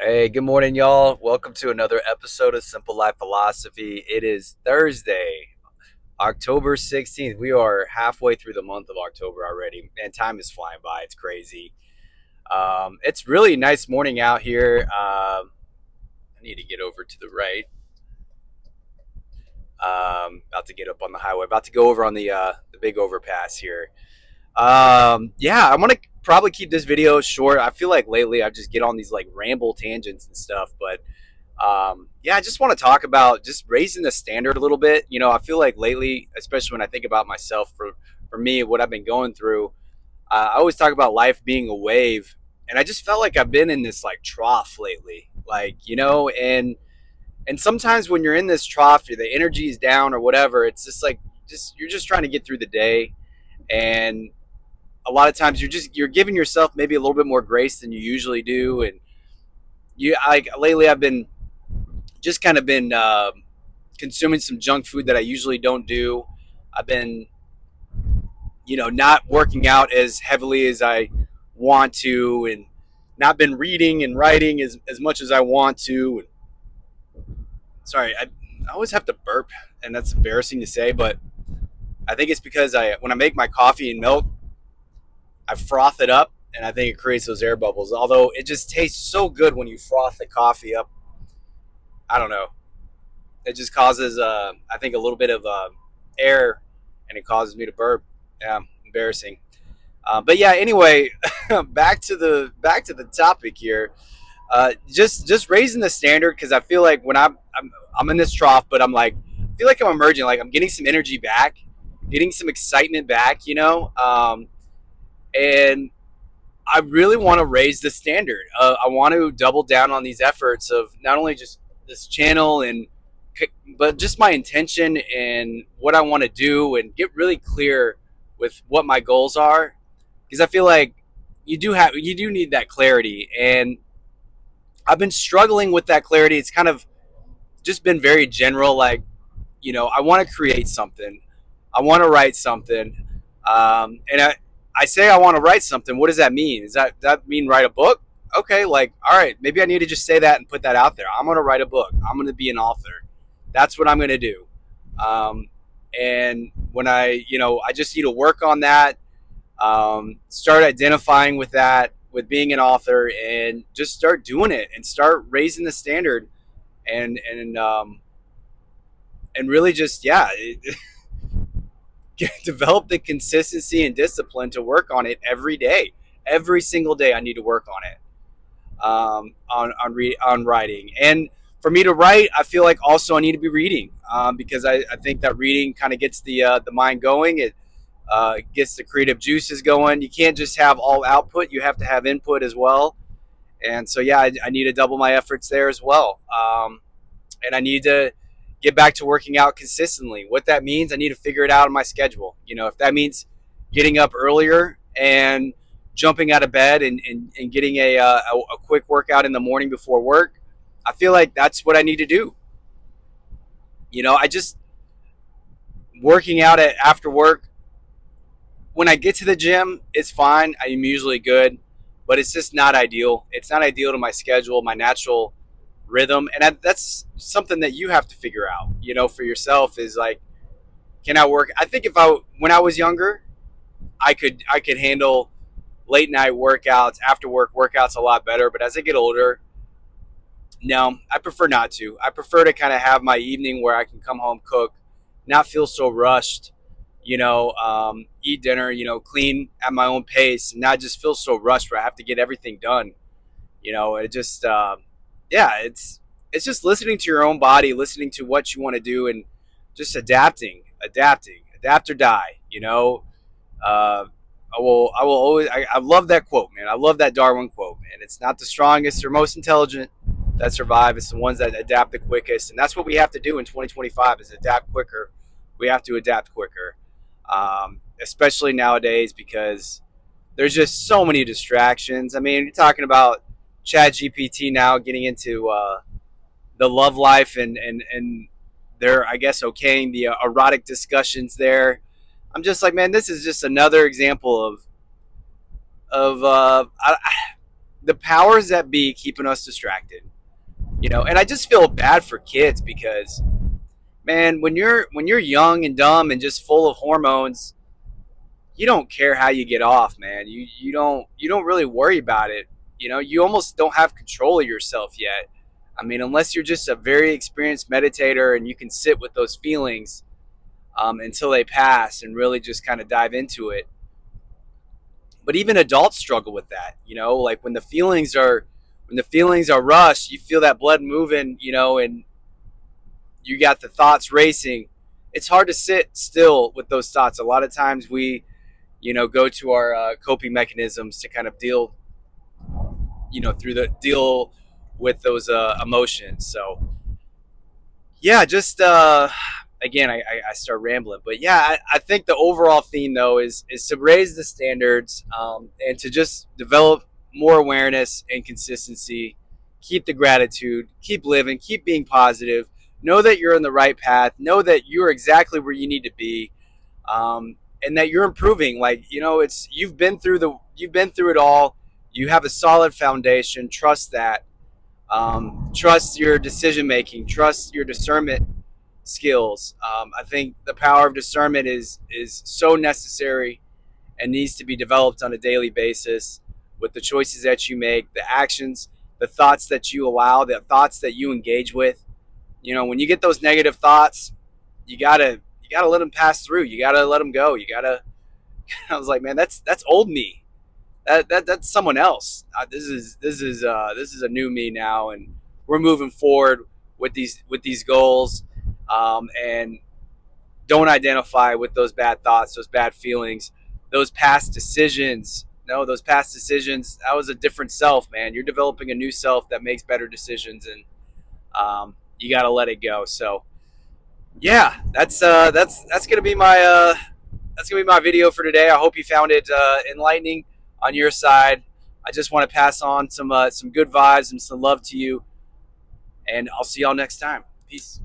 Hey, good morning, y'all. Welcome to another episode of Simple Life Philosophy. It is Thursday, October 16th. We are halfway through the month of October already. Man, time is flying by. It's crazy. It's really nice morning out here. I need to get over to the right. About to get up on the highway. About to go over on the big overpass here. Yeah, I'm gonna probably keep this video short. I feel like lately I just get on these like ramble tangents and stuff, but yeah, I just want to talk about just raising the standard a little bit. I feel like lately, especially when I think about myself, for me, what I've been going through, I always talk about life being a wave, and I just felt like I've been in this like trough lately, and sometimes when you're in this trough, the energy is down or whatever. It's just like you're just trying to get through the day, and a lot of times you're giving yourself maybe a little bit more grace than you usually do, and like lately I've been just kind of been consuming some junk food that I usually don't do. I've been, not working out as heavily as I want to, and not been reading and writing as much as I want to. Sorry, I always have to burp, and that's embarrassing to say, but I think it's because when I make my coffee and milk, I froth it up, and I think it creates those air bubbles. Although it just tastes so good when you froth the coffee up. I don't know. It just causes, I think, a little bit of air, and it causes me to burp. Yeah, embarrassing. But yeah, anyway, back to the topic here. Just raising the standard because I feel like when I'm in this trough, but I feel like I'm emerging. Like I'm getting some energy back, getting some excitement back. And I really want to raise the standard. I want to double down on these efforts of not only just this channel but just my intention and what I want to do, and get really clear with what my goals are, because I feel like you do need that clarity, and I've been struggling with that clarity. It's kind of just been very general, like, I want to create something, I want to write something, and I say I want to write something. What does that mean? Does that mean write a book? Okay, like, all right, maybe I need to just say that and put that out there. I'm going to write a book. I'm going to be an author. That's what I'm going to do. Um, and when I just need to work on that, start identifying with that, with being an author, and just start doing it and start raising the standard, and really just, yeah, develop the consistency and discipline to work on it every day. Every single day, I need to work on it, on writing. And for me to write, I feel like also I need to be reading, because I think that reading kind of gets the mind going. It gets the creative juices going. You can't just have all output; you have to have input as well. And so, yeah, I need to double my efforts there as well. And I need to get back to working out consistently. What that means, I need to figure it out in my schedule. If that means getting up earlier and jumping out of bed and getting a quick workout in the morning before work, I feel like that's what I need to do. I just working out after work. When I get to the gym, it's fine. I'm usually good, but it's just not ideal. It's not ideal to my schedule, my natural rhythm, and that's something that you have to figure out. For yourself, is like, can I work? I think when I was younger, I could handle late night workouts, after work workouts a lot better. But as I get older, no, I prefer not to. I prefer to kind of have my evening where I can come home, cook, not feel so rushed, eat dinner, clean at my own pace, and not just feel so rushed where I have to get everything done. It just, yeah, it's just listening to your own body, listening to what you want to do, and just adapting, adapt or die. Uh, I will always. I love that quote, man. I love that Darwin quote, man. It's not the strongest or most intelligent that survive; it's the ones that adapt the quickest, and that's what we have to do in 2025: is adapt quicker. We have to adapt quicker, especially nowadays, because there's just so many distractions. I mean, you're talking about Chat GPT now getting into the love life, and they're, I guess, okaying the erotic discussions there. I'm just like, man, this is just another example of the powers that be keeping us distracted, and I just feel bad for kids because, man, when you're young and dumb and just full of hormones, you don't care how you get off, man. You don't really worry about it. You almost don't have control of yourself yet. I mean, unless you're just a very experienced meditator and you can sit with those feelings until they pass and really just kind of dive into it. But even adults struggle with that. Like when the feelings are rushed, you feel that blood moving, and you got the thoughts racing. It's hard to sit still with those thoughts. A lot of times we go to our coping mechanisms to kind of deal with those emotions. So yeah, just again, I start rambling, but yeah, I think the overall theme though is to raise the standards, and to just develop more awareness and consistency. Keep the gratitude, keep living, keep being positive. Know that you're in the right path. Know that you're exactly where you need to be, and that you're improving. Like, it's you've been through it all. You have a solid foundation. Trust that. Trust your decision making. Trust your discernment skills. I think the power of discernment is so necessary and needs to be developed on a daily basis with the choices that you make, the actions, the thoughts that you allow, the thoughts that you engage with. When you get those negative thoughts, you gotta let them pass through. You gotta let them go. You gotta. I was like, man, that's old me. That's someone else. This is a new me now, and we're moving forward with these goals, and don't identify with those bad thoughts, those bad feelings, those past decisions. No, those past decisions. That was a different self, man. You're developing a new self that makes better decisions, and you got to let it go. So yeah, that's gonna be my video for today. I hope you found it enlightening on your side. I just want to pass on some good vibes and some love to you, and I'll see y'all next time. Peace.